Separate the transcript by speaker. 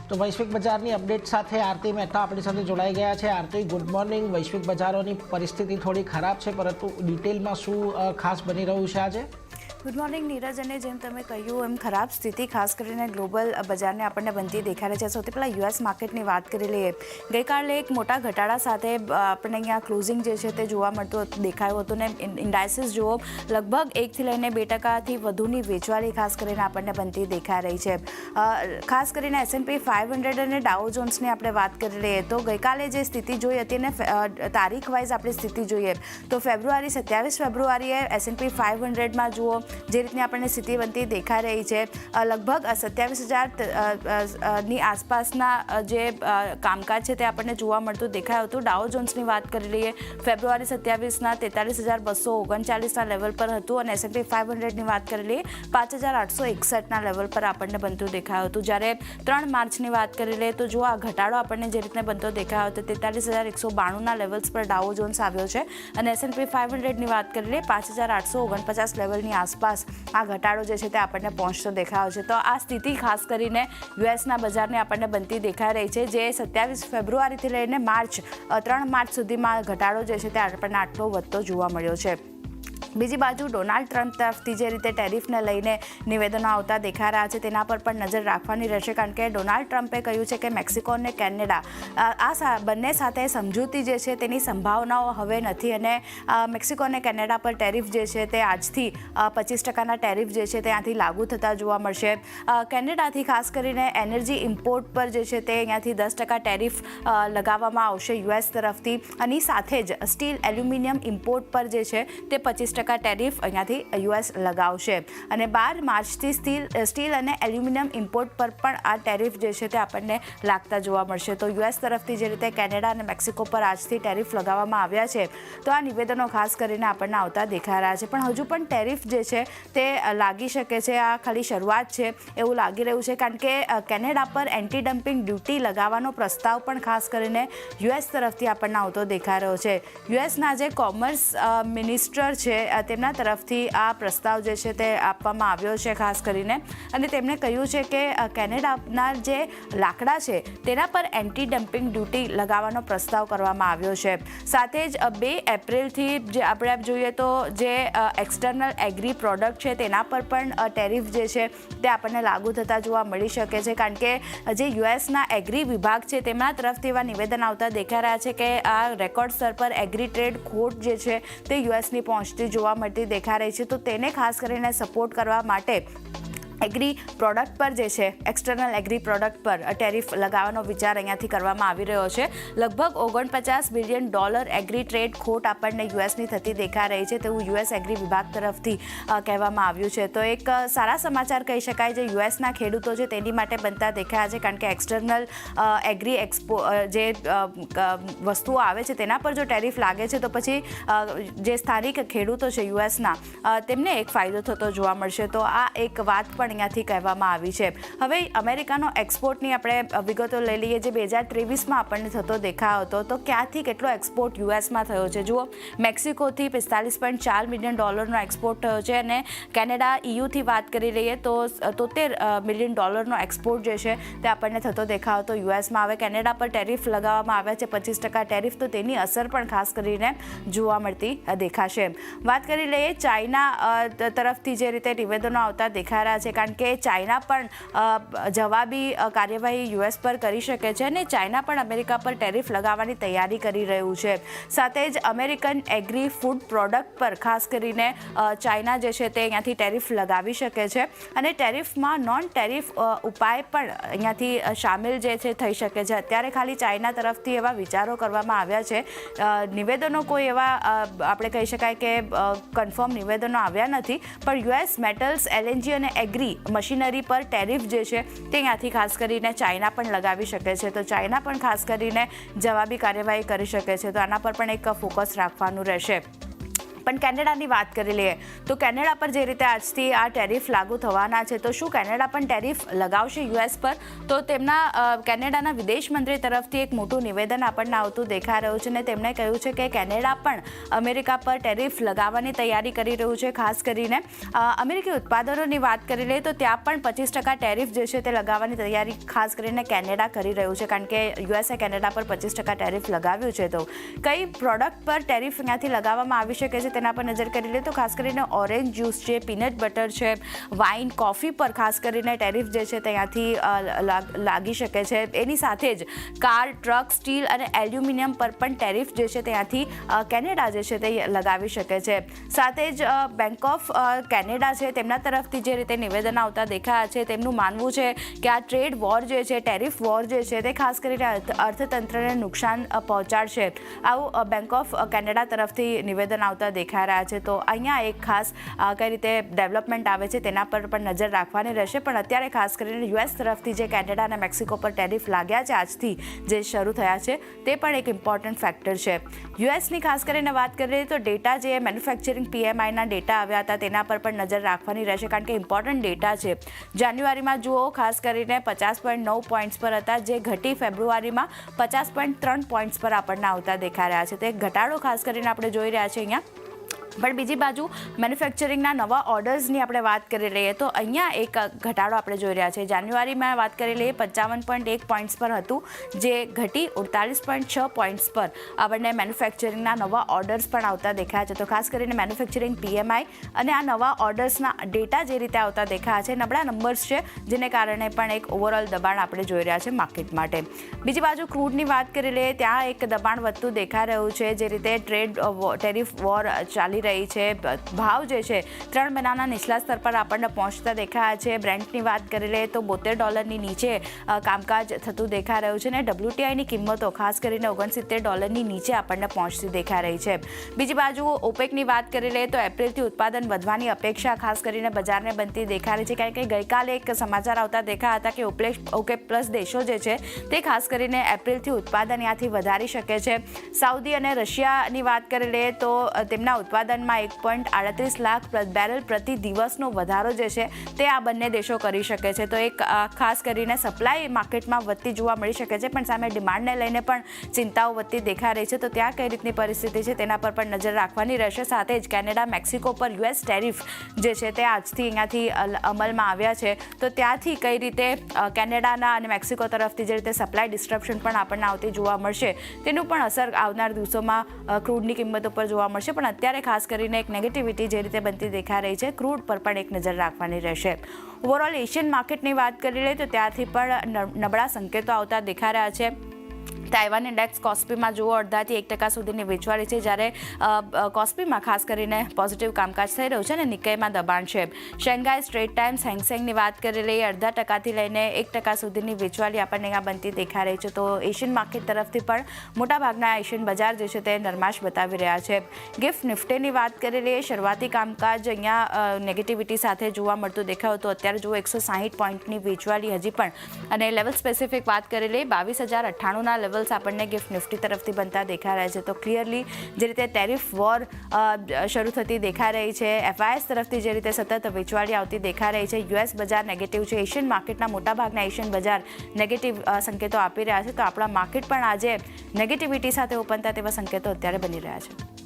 Speaker 1: તો વૈશ્વિક બજારની અપડેટ સાથે આરતી મહેતા આપણી સાથે જોડાઈ ગયા છે। આરતી, ગુડ મોર્નિંગ। વૈશ્વિક બજારોની પરિસ્થિતિ થોડી ખરાબ છે, પરંતુ ડિટેલમાં શું ખાસ બની રહ્યું છે આજે?
Speaker 2: ગુડ મોર્નિંગ નીરજ, અને જેમ તમે કહ્યું એમ ખરાબ સ્થિતિ ખાસ કરીને ગ્લોબલ બજારને આપણને બનતી દેખાડે છે। સૌથી પહેલાં યુએસ માર્કેટની વાત કરી લઈએ। ગઈકાલે એક મોટા ઘટાડા સાથે આપણને અહીંયા ક્લોઝિંગ જે છે તે જોવા મળતું દેખાયું હતું ને ઇન્ડાઇસીસ જુઓ લગભગ 1 થી લઈને 2% વધુની વેચવાલી ખાસ કરીને આપણને બનતી દેખાઈ રહી છે। ખાસ કરીને S&P 500 અને ડાઉ જોન્સની આપણે વાત કરી લઈએ તો ગઈકાલે જે સ્થિતિ જોઈ હતી ને તારીખ વાઇઝ આપણે સ્થિતિ જોઈએ તો ફેબ્રુઆરી 27 ફેબ્રુઆરીએ S&P 500માં જુઓ જે રીતની આપણને સ્થિતિ બનતી દેખાઈ રહી છે, લગભગ 27,000 ની આસપાસના જે કામકાજ છે તે આપણને જોવા મળતું દેખાયું હતું। ડાઉ જોન્સની વાત કરી લઈએ ફેબ્રુઆરી 27ના 43,239ના લેવલ પર હતું અને S&P 500ની વાત કરી લઈએ 5,861ના લેવલ પર આપણને બનતું દેખાયું હતું। જ્યારે 3 માર્ચની વાત કરી લઈએ તો જો આ ઘટાડો આપણને જે રીતને બનતો દેખાયો હતો 43,192ના લેવલ્સ પર ડાઉ જોન્સ આવ્યો છે અને S&P 500ની વાત કરી લઈએ 5,849 લેવલની આસપાસ આ ઘટાડો જે છે તે આપણને પહોંચતો દેખાયો છે। તો આ સ્થિતિ ખાસ કરીને યુએસના બજારને આપણને બનતી દેખાઈ રહી છે, જે 27 ફેબ્રુઆરીથી લઈને 3 માર્ચ સુધીમાં ઘટાડો જે છે તે આપણને આટલો વધતો જોવા મળ્યો છે। બીજી બાજુ ડોનાલ્ડ ટ્રમ્પ તરફથી જે રીતે ટેરિફને લઈને નિવેદનો આવતા દેખાઈ રહ્યા છે તેના પર પણ નજર રાખવાની રહેશે, કારણ કે ડોનાલ્ડ ટ્રમ્પે કહ્યું છે કે મેક્સિકો અને કેનેડા આ બંને સાથે સમજૂતી જે છે તેની સંભાવનાઓ હવે નથી અને મેક્સિકો અને કેનેડા પર ટેરિફ જે છે તે આજથી 25%ના ટેરિફ જે છે ત્યાંથી લાગુ થતા જોવા મળશે। કેનેડાથી ખાસ કરીને એનર્જી ઇમ્પોર્ટ પર જે છે તે અહીંયાથી 10% ટેરિફ લગાવવામાં આવશે યુએસ તરફથી, અને સાથે જ સ્ટીલ એલ્યુમિનિયમ ઇમ્પોર્ટ પર જે છે તે 25% ટેરિફ અહીંયાથી યુએસ લગાવશે અને 12 માર્ચથી સ્ટીલ અને એલ્યુમિનિયમ ઇમ્પોર્ટ પર પણ આ ટેરિફ જે છે તે આપણને લાગતા જોવા મળશે। તો યુએસ તરફથી જે રીતે કેનેડા અને મેક્સિકો પર આજથી ટેરિફ લગાવવામાં આવ્યા છે તો આ નિવેદનો ખાસ કરીને આપણને આવતા દેખાઈ રહ્યા છે, પણ હજુ પણ ટેરિફ જે છે તે લાગી શકે છે। આ ખાલી શરૂઆત છે એવું લાગી રહ્યું છે, કારણ કે કેનેડા પર એન્ટી ડમ્પિંગ ડ્યુટી લગાવવાનો પ્રસ્તાવ પણ ખાસ કરીને યુએસ તરફથી આપણને આવતો દેખાઈ રહ્યો છે। યુએસના જે કોમર્સ મિનિસ્ટર છે તેમના તરફથી આ પ્રસ્તાવ જે છે તે આપવામાં આવ્યો છે ખાસ કરીને, અને તેમણે કહ્યું છે કે કેનેડાના જે લાકડા છે તેના પર એન્ટી ડમ્પિંગ ડ્યુટી લગાવવાનો પ્રસ્તાવ કરવામાં આવ્યો છે। સાથે જ 2 એપ્રિલથી જે આપણે જોઈએ તો જે એક્સટર્નલ એગ્રી પ્રોડક્ટ છે તેના પર પણ ટેરિફ જે છે તે આપણને લાગુ થતા જોવા મળી શકે છે, કારણ કે જે યુએસના એગ્રી વિભાગ છે તેમના તરફથી એવા નિવેદન આવતા દેખાઈ રહ્યા છે કે આ રેકોર્ડ સ્તર પર એગ્રી ટ્રેડ ખોટ જે છે તે યુએસની પહોંચતી જોવા મળતી દેખાઈ રહી છે। તો તેને ખાસ કરીને સપોર્ટ કરવા માટે એગ્રી પ્રોડક્ટ પર જે છે એક્સટર્નલ એગ્રી પ્રોડક્ટ પર ટેરિફ લગાવવાનો વિચાર અહીંયાથી કરવામાં આવી રહ્યો છે। લગભગ $49 બિલિયન એગ્રી ટ્રેડ ખોટ આપણને યુએસની થતી દેખાઈ રહી છે તેવું યુએસ એગ્રી વિભાગ તરફથી કહેવામાં આવ્યું છે। તો એક સારા સમાચાર કહી શકાય જે યુએસના ખેડૂતો છે તેની માટે બનતા દેખાયા છે, કારણ કે એક્સટર્નલ એગ્રી જે વસ્તુઓ આવે છે તેના પર જો ટેરિફ લાગે છે તો પછી જે સ્થાનિક ખેડૂતો છે યુએસના તેમને એક ફાયદો થતો જોવા મળશે। તો આ એક વાત પણ અહીંયાથી કહેવામાં આવી છે। હવે અમેરિકાનો એક્સપોર્ટની આપણે વિગતો લઈ લઈએ, જે 2023માં આપણને થતો દેખાયો હતો તો ક્યાંથી કેટલો એક્સપોર્ટ યુએસમાં થયો છે। જુઓ, મેક્સિકોથી $45.4 મિલિયન એક્સપોર્ટ થયો છે અને કેનેડા EUથી વાત કરી લઈએ તો $73 મિલિયન એક્સપોર્ટ જે છે તે આપણને થતો દેખાયો હતો યુએસમાં। હવે કેનેડા પર ટેરિફ લગાવવામાં આવ્યા છે 25% ટેરિફ, તો તેની અસર પણ ખાસ કરીને જોવા મળતી દેખાશે। વાત કરી લઈએ ચાઇના તરફથી જે રીતે નિવેદનો આવતા દેખાઈ રહ્યા છે, કારણ કે ચાઇના પણ જવાબી કાર્યવાહી યુએસ પર કરી શકે છે અને ચાઇના પણ અમેરિકા પર ટેરિફ લગાવવાની તૈયારી કરી રહ્યું છે। સાથે જ અમેરિકન એગ્રી ફૂડ પ્રોડક્ટ પર ખાસ કરીને ચાઇના જે છે તે અહીંયાથી ટેરિફ લગાવી શકે છે અને ટેરિફમાં નોન ટેરિફ ઉપાય પણ અહીંયાથી શામેલ જે છે થઈ શકે છે। અત્યારે ખાલી ચાઇના તરફથી એવા વિચારો કરવામાં આવ્યા છે, નિવેદનો કોઈ એવા આપણે કહી શકાય કે કન્ફર્મ નિવેદનો આવ્યા નથી, પણ યુએસ મેટલ્સ, LNG અને એગ્રી મશીનરી પર ટેરિફ જે છે તે અહીંયાથી ખાસ કરીને ચાઇના પણ લગાવી શકે છે। તો ચાઇના પણ ખાસ કરીને જવાબી કાર્યવાહી કરી શકે છે, તો આના પર પણ એક ફોકસ રાખવાનું રહેશે। પણ કેનેડાની વાત કરી લઈએ તો કેનેડા પર જે રીતે આજથી આ ટેરિફ લાગુ થવાના છે, તો શું કેનેડા પણ ટેરિફ લગાવશે યુએસ પર? તો તેમના કેનેડાના વિદેશ મંત્રી તરફથી એક મોટું નિવેદન આપણને આવતું દેખાઈ રહ્યું છે અને તેમણે કહ્યું છે કે કેનેડા પણ અમેરિકા પર ટેરિફ લગાવવાની તૈયારી કરી રહ્યું છે. ખાસ કરીને અમેરિકી ઉત્પાદનોની વાત કરી લઈએ તો ત્યાં પણ 25% ટેરિફ જે છે તે લગાવવાની તૈયારી ખાસ કરીને કેનેડા કરી રહ્યું છે, કારણ કે યુએસે કેનેડા પર 25% ટેરિફ લગાવ્યું છે. તો કઈ પ્રોડક્ટ પર ટેરિફ અહીંયાથી લગાવવામાં આવી શકે છે તેના પર નજર કરી લઈએ તો ખાસ કરીને ઓરેન્જ જ્યુસ છે, પીનટ બટર છે, વાઇન, કોફી પર ખાસ કરીને ટેરિફ જે છે તે અહીંયાથી લાગી શકે છે. એની સાથે જ કાર, ટ્રક, સ્ટીલ અને એલ્યુમિનિયમ પર પણ ટેરિફ જે છે ત્યાંથી કેનેડા જે છે તે લગાવી શકે છે. સાથે જ બેંક ઓફ કેનેડા છે તેમના તરફથી જે રીતે નિવેદન આવતા દેખાયા છે, તેમનું માનવું છે કે આ ટ્રેડ વોર જે છે, ટેરિફ વોર જે છે તે ખાસ કરીને અર્થતંત્રને નુકસાન પહોંચાડશે, આવું બેંક ઓફ કેનેડા તરફથી નિવેદન આવતા દેખાઈ રહ્યા છે. તો અહીંયા એક ખાસ કઈ રીતે ડેવલપમેન્ટ આવે છે તેના પર પણ નજર રાખવાની રહેશે. પણ અત્યારે ખાસ કરીને યુએસ તરફથી જે કેનેડા અને મેક્સિકો પર ટેરિફ લાગ્યા છે આજથી જે શરૂ થયા છે તે પણ એક ઇમ્પોર્ટન્ટ ફેક્ટર છે. યુએસની ખાસ કરીને વાત કરીએ તો ડેટા જે મેન્યુફેક્ચરિંગ PMIના ડેટા આવ્યા હતા તેના પર પણ નજર રાખવાની રહેશે, કારણ કે ઇમ્પોર્ટન્ટ ડેટા છે. જાન્યુઆરીમાં જુઓ ખાસ કરીને 50.9 પોઈન્ટ્સ પર હતા, જે ઘટી ફેબ્રુઆરીમાં 50.3 પોઈન્ટ્સ પર આપણને આવતા દેખાઈ રહ્યા છે. તો એક ઘટાડો ખાસ કરીને આપણે જોઈ રહ્યા છીએ અહીંયા. પણ બીજી બાજુ મેન્યુફેક્ચરિંગના નવા ઓર્ડર્સની આપણે વાત કરી લઈએ તો અહીંયા એક ઘટાડો આપણે જોઈ રહ્યા છીએ. જાન્યુઆરીમાં વાત કરી લઈએ 55.1 પોઈન્ટ્સ પર હતું, જે ઘટી 48.6 પોઈન્ટ્સ પર આપણને મેન્યુફેક્ચરિંગના નવા ઓર્ડર્સ પણ આવતા દેખાયા છે. તો ખાસ કરીને મેન્યુફેક્ચરિંગ PMI અને આ નવા ઓર્ડર્સના ડેટા જે રીતે આવતા દેખાયા છે, નબળા નંબર્સ છે, જેને કારણે પણ એક ઓવરઓલ દબાણ આપણે જોઈ રહ્યા છે માર્કેટ માટે. બીજી બાજુ ક્રૂડની વાત કરી લઈએ, ત્યાં એક દબાણ વધતું દેખાઈ રહ્યું છે. જે રીતે ટેરિફ વોર ચાલી રહી છે, ભાવ જે છે 3 મહિનાના નીચલા સ્તર પર આપણને પહોંચતા દેખાયા છે. બ્રેન્ટની વાત કરી લઈએ તો $72 નીચે કામકાજ થતું દેખાઈ રહ્યું છે અને WTIની કિંમતો ખાસ કરીને $69 નીચે આપણને પહોંચતી દેખાઈ રહી છે. બીજી બાજુ ઓપેકની વાત કરી લઈએ તો એપ્રિલથી ઉત્પાદન વધવાની અપેક્ષા ખાસ કરીને બજારને બનતી દેખાઈ રહી છે, કારણ કે ગઈકાલે એક સમાચાર આવતા દેખાયા હતા કે OPEC પ્લસ દેશો જે છે તે ખાસ કરીને એપ્રિલથી ઉત્પાદન ત્યાંથી વધારી શકે છે. સાઉદી અને રશિયાની વાત કરી લઈએ તો તેમના ઉત્પાદનમાં 1.38 લાખ બેરલ પ્રતિ દિવસનો વધારો જે છે તે આ બંને દેશો કરી શકે છે. તો એક ખાસ કરીને સપ્લાય માર્કેટમાં વધતી જોવા મળી શકે છે, પણ સામે ડિમાન્ડને લઈને પણ ચિંતાઓ વધતી દેખાઈ રહી છે. તો ત્યાં કઈ રીતની પરિસ્થિતિ છે તેના પર પણ નજર રાખવાની રહેશે. સાથે જ કેનેડા, મેક્સિકો પર US ટેરિફ જે છે તે આજથી અહીંયાથી અમલમાં આવ્યા છે, તો ત્યાંથી કઈ રીતે કેનેડાના અને મેક્સિકો તરફથી જે રીતે સપ્લાય ડિસ્ટ્રપ્શન પણ આપણને આવતી જોવા મળશે, તેનું પણ અસર આવનાર દિવસોમાં ક્રૂડની કિંમતો પર જોવા મળશે. પણ અત્યારે ખાસ કરીને એક નેગેટિવિટી જે રીતે બનતી દેખાઈ રહી છે, ક્રૂડ પર પણ એક નજર રાખવાની રહેશે. ઓવરઓલ એશિયન માર્કેટની વાત કરી લઈએ તો ત્યાંથી પણ નબળા સંકેતો આવતા દેખાઈ રહ્યા છે. તાઇવાન ઇન્ડેક્સ કોસ્પીમાં જુઓ 0.5% સુધીની વેચવાળી છે, જ્યારે કોસ્પીમાં ખાસ કરીને પોઝિટિવ કામકાજ થઈ રહ્યું છે અને નિકાઈમાં દબાણ છે. શેંઘાઈ સ્ટ્રેટ ટાઇમ્સ હેંગસેંગની વાત કરી લઈએ 0.5% લઈને 1% સુધીની વેચવાળી આપણને અહીંયા બનતી દેખાઈ રહી છે. તો એશિયન માર્કેટ તરફથી પણ મોટાભાગના એશિયન બજાર જે છે તે નરમાશ બતાવી રહ્યા છે. ગિફ્ટ નિફ્ટીની વાત કરી લઈએ, શરૂઆતી કામકાજ અહીંયા નેગેટિવિટી સાથે જોવા મળતું દેખાયું તો અત્યારે જુઓ 160 પોઈન્ટની વેચવાળી હજી પણ. અને લેવલ સ્પેસિફિક વાત કરી લઈએ 22,098ના લેવલ આપણને ગિફ્ટ નિફ્ટી તરફથી બનતા દેખાઈ રહ્યા છે. તો ક્લિયરલી જે રીતે ટેરિફ વોર શરૂ થતી દેખાઈ રહી છે, FIS તરફથી જે રીતે સતત વેચવાળી આવતી દેખાઈ રહી છે, US બજાર નેગેટિવ છે, એશિયન માર્કેટના મોટાભાગના એશિયન બજાર નેગેટિવ સંકેતો આપી રહ્યા છે. તો આપણા માર્કેટ પણ આજે નેગેટિવિટી સાથે ઓપન થાય તેવા સંકેતો અત્યારે બની રહ્યા છે.